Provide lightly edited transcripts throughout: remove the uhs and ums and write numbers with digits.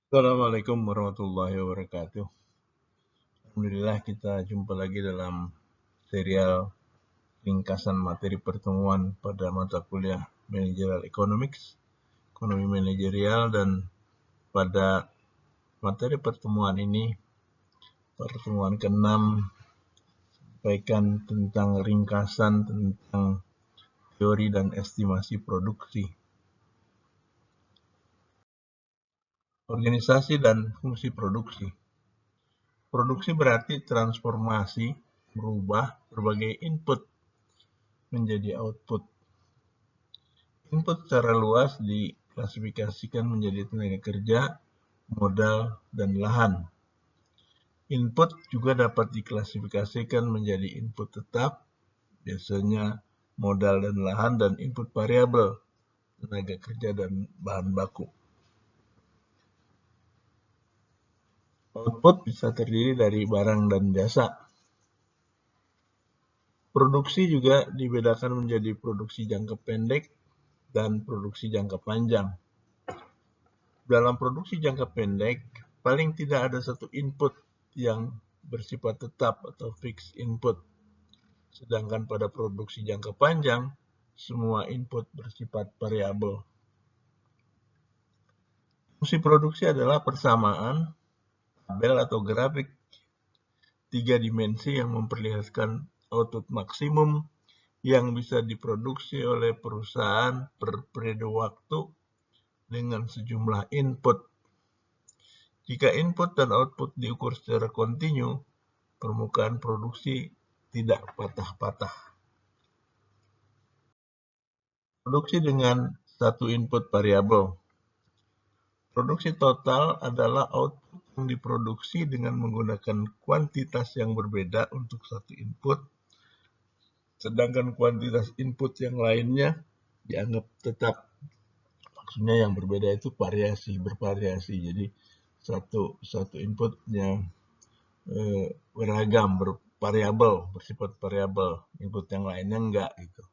Assalamualaikum warahmatullahi wabarakatuh. Alhamdulillah kita jumpa lagi dalam serial ringkasan materi pertemuan pada mata kuliah Managerial Economics, Ekonomi Manajerial, dan pada materi pertemuan ini, pertemuan ke-6, sampaikan tentang ringkasan tentang teori dan estimasi produksi. Organisasi dan fungsi produksi. Produksi berarti transformasi, merubah berbagai input menjadi output. Input secara luas diklasifikasikan menjadi tenaga kerja, modal, dan lahan. Input juga dapat diklasifikasikan menjadi input tetap, biasanya modal dan lahan, dan input variabel, tenaga kerja dan bahan baku. Output bisa terdiri dari barang dan jasa. Produksi juga dibedakan menjadi produksi jangka pendek dan produksi jangka panjang. Dalam produksi jangka pendek, paling tidak ada satu input yang bersifat tetap atau fixed input. Sedangkan pada produksi jangka panjang, semua input bersifat variabel. Fungsi produksi adalah persamaan tabel atau grafik 3 dimensi yang memperlihatkan output maksimum yang bisa diproduksi oleh perusahaan per periode waktu dengan sejumlah input. Jika input dan output diukur secara kontinu, permukaan produksi tidak patah-patah. Produksi dengan satu input variabel. Produksi total adalah output yang diproduksi dengan menggunakan kuantitas yang berbeda untuk satu input, sedangkan kuantitas input yang lainnya dianggap tetap. Maksudnya yang berbeda itu bervariasi. Jadi satu inputnya beragam, bervariabel, bersifat variabel. Input yang lainnya enggak gitu,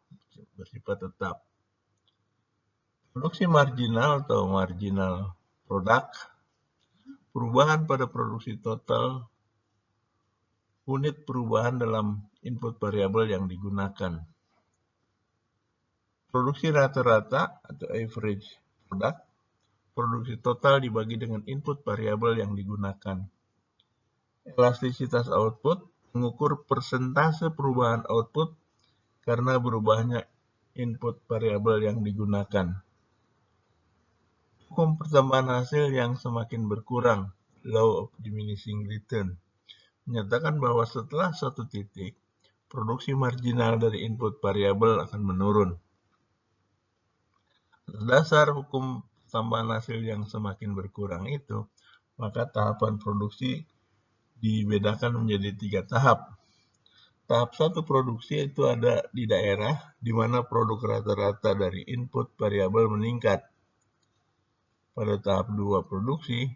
bersifat tetap. Produksi marginal atau marginal product, perubahan pada produksi total, unit perubahan dalam input variabel yang digunakan. Produksi rata-rata atau average product, produksi total dibagi dengan input variabel yang digunakan. Elastisitas output mengukur persentase perubahan output karena berubahnya input variabel yang digunakan. Hukum pertambahan hasil yang semakin berkurang, law of diminishing return, menyatakan bahwa setelah suatu titik, produksi marginal dari input variabel akan menurun. Atas dasar hukum pertambahan hasil yang semakin berkurang itu, maka tahapan produksi dibedakan menjadi 3 tahap. Tahap 1 produksi itu ada di daerah di mana produk rata-rata dari input variabel meningkat. Pada tahap 2 produksi,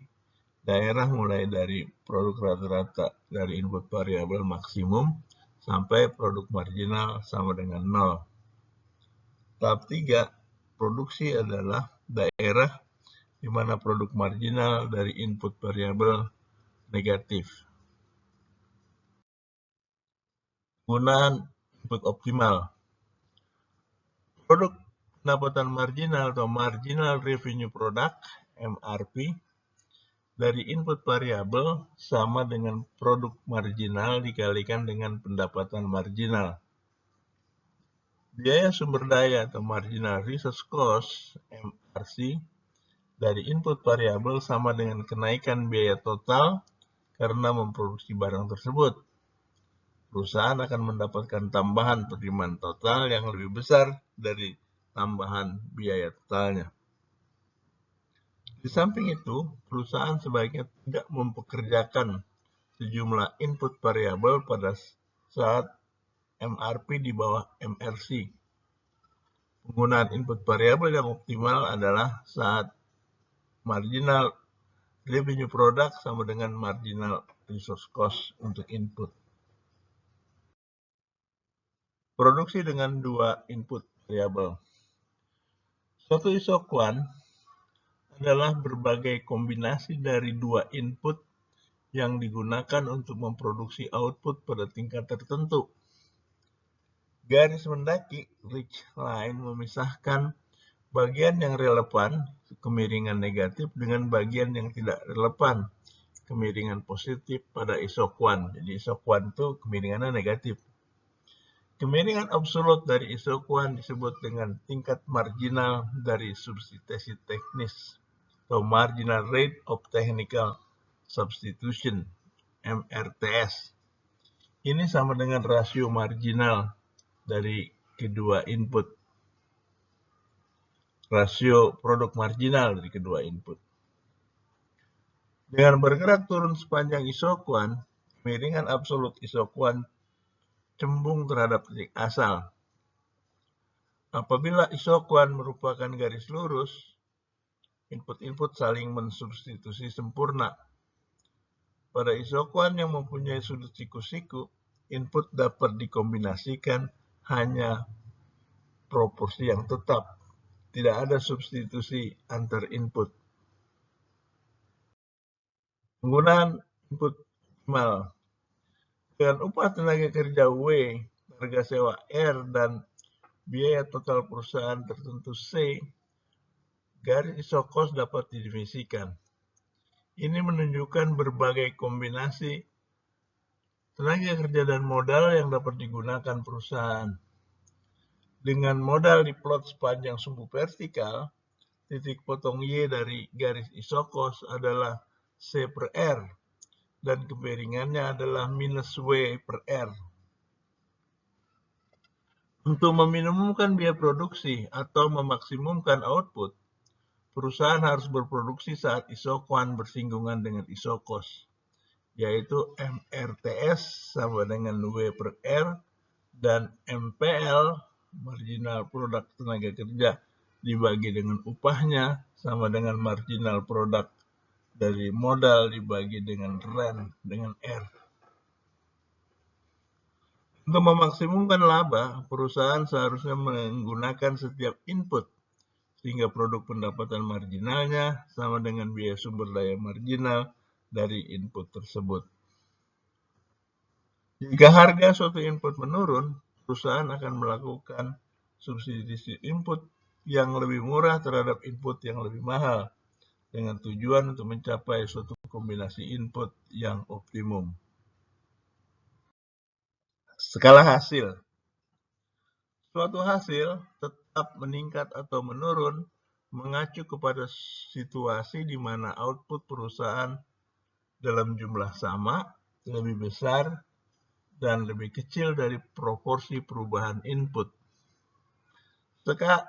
daerah mulai dari produk rata-rata dari input variabel maksimum sampai produk marginal sama dengan 0. Tahap 3 produksi adalah daerah di mana produk marginal dari input variabel negatif. Penggunaan input optimal. Produk pendapatan marginal atau marginal revenue product (MRP) dari input variabel sama dengan produk marginal dikalikan dengan pendapatan marginal. Biaya sumber daya atau marginal resource cost (MRC) dari input variabel sama dengan kenaikan biaya total karena memproduksi barang tersebut. Perusahaan akan mendapatkan tambahan penerimaan total yang lebih besar dari tambahan biaya totalnya. Di samping itu, perusahaan sebaiknya tidak mempekerjakan sejumlah input variabel pada saat MRP di bawah MRC. Penggunaan input variabel yang optimal adalah saat marginal revenue product sama dengan marginal resource cost untuk input. Produksi dengan 2 input variabel. Suatu isokuan adalah berbagai kombinasi dari dua input yang digunakan untuk memproduksi output pada tingkat tertentu. Garis mendaki ridge line memisahkan bagian yang relevan, kemiringan negatif, dengan bagian yang tidak relevan, kemiringan positif pada isoquant. Jadi isoquant itu kemiringannya negatif. Kemiringan absolut dari isoquant disebut dengan tingkat marginal dari substitusi teknis atau marginal rate of technical substitution, MRTS. Ini sama dengan rasio marginal dari kedua input. Rasio produk marginal dari kedua input. Dengan bergerak turun sepanjang isoquant, kemiringan absolut isoquant cembung terhadap titik asal. Apabila isoquant merupakan garis lurus, input-input saling mensubstitusi sempurna. Pada isoquant yang mempunyai sudut siku-siku, input dapat dikombinasikan hanya proporsi yang tetap. Tidak ada substitusi antar input. Penggunaan input optimal. Dengan upah tenaga kerja W, harga sewa R, dan biaya total perusahaan tertentu C, garis isokos dapat didefinisikan. Ini menunjukkan berbagai kombinasi tenaga kerja dan modal yang dapat digunakan perusahaan. Dengan modal diplot sepanjang sumbu vertikal, titik potong Y dari garis isokos adalah C per R, dan kemiringannya adalah minus W per R. Untuk meminimumkan biaya produksi atau memaksimumkan output, perusahaan harus berproduksi saat isoquant bersinggungan dengan isokos, yaitu MRTS sama dengan W per R dan MPL, marginal produk tenaga kerja, dibagi dengan upahnya sama dengan marginal produk dari modal dibagi dengan rent dengan R. Untuk memaksimumkan laba, perusahaan seharusnya menggunakan setiap input sehingga produk pendapatan marginalnya sama dengan biaya sumber daya marginal dari input tersebut. Jika harga suatu input menurun, perusahaan akan melakukan substitusi input yang lebih murah terhadap input yang lebih mahal, dengan tujuan untuk mencapai suatu kombinasi input yang optimum. Skala hasil. Suatu hasil tetap meningkat atau menurun mengacu kepada situasi di mana output perusahaan dalam jumlah sama, lebih besar, dan lebih kecil dari proporsi perubahan input.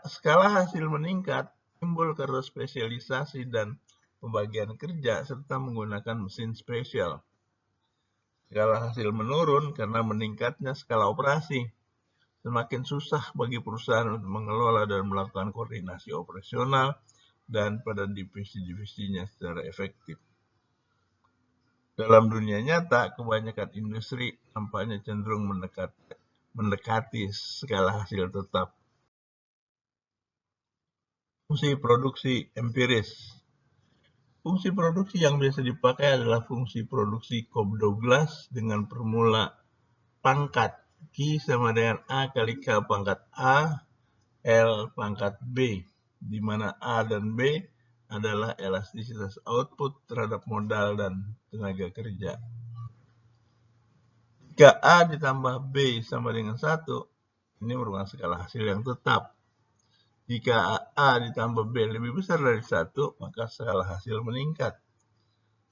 Skala hasil meningkat timbul karena spesialisasi dan pembagian kerja serta menggunakan mesin spesial. Skala hasil menurun karena meningkatnya skala operasi. Semakin susah bagi perusahaan untuk mengelola dan melakukan koordinasi operasional dan pada divisi-divisinya secara efektif. Dalam dunia nyata, kebanyakan industri nampaknya cenderung mendekati skala hasil tetap. Fungsi produksi empiris. Fungsi produksi yang biasa dipakai adalah fungsi produksi Cobb-Douglas dengan formula pangkat Q sama dengan A kali K pangkat A, L pangkat B, di mana A dan B adalah elastisitas output terhadap modal dan tenaga kerja. Jika A ditambah B sama dengan 1, ini merupakan skala hasil yang tetap. Jika A ditambah B lebih besar dari 1, maka skala hasil meningkat.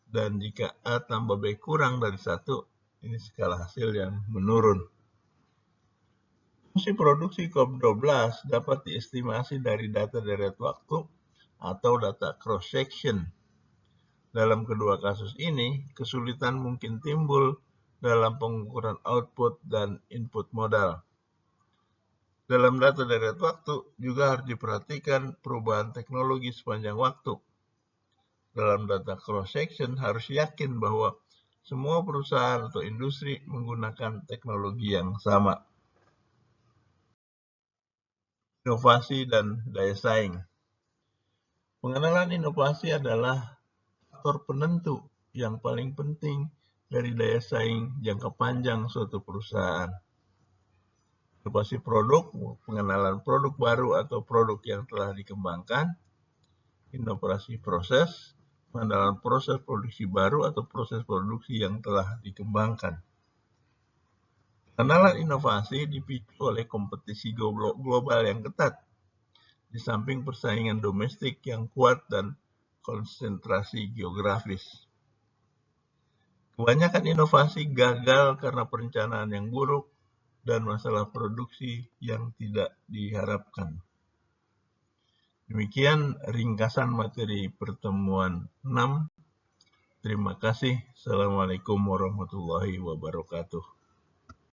Dan jika A tambah B kurang dari 1, ini skala hasil yang menurun. Fungsi produksi Cobb-Douglas dapat diestimasi dari data deret waktu atau data cross-section. Dalam kedua kasus ini, kesulitan mungkin timbul dalam pengukuran output dan input modal. Dalam data deret waktu juga harus diperhatikan perubahan teknologi sepanjang waktu. Dalam data cross-section harus yakin bahwa semua perusahaan atau industri menggunakan teknologi yang sama. Inovasi dan daya saing. Pengenalan inovasi adalah faktor penentu yang paling penting dari daya saing jangka panjang suatu perusahaan. Inovasi produk, pengenalan produk baru atau produk yang telah dikembangkan. Inovasi proses, pengenalan proses produksi baru atau proses produksi yang telah dikembangkan. Pengenalan inovasi dipicu oleh kompetisi global yang ketat, di samping persaingan domestik yang kuat dan konsentrasi geografis. Kebanyakan inovasi gagal karena perencanaan yang buruk dan masalah produksi yang tidak diharapkan. Demikian ringkasan materi pertemuan 6. Terima kasih. Assalamualaikum warahmatullahi wabarakatuh.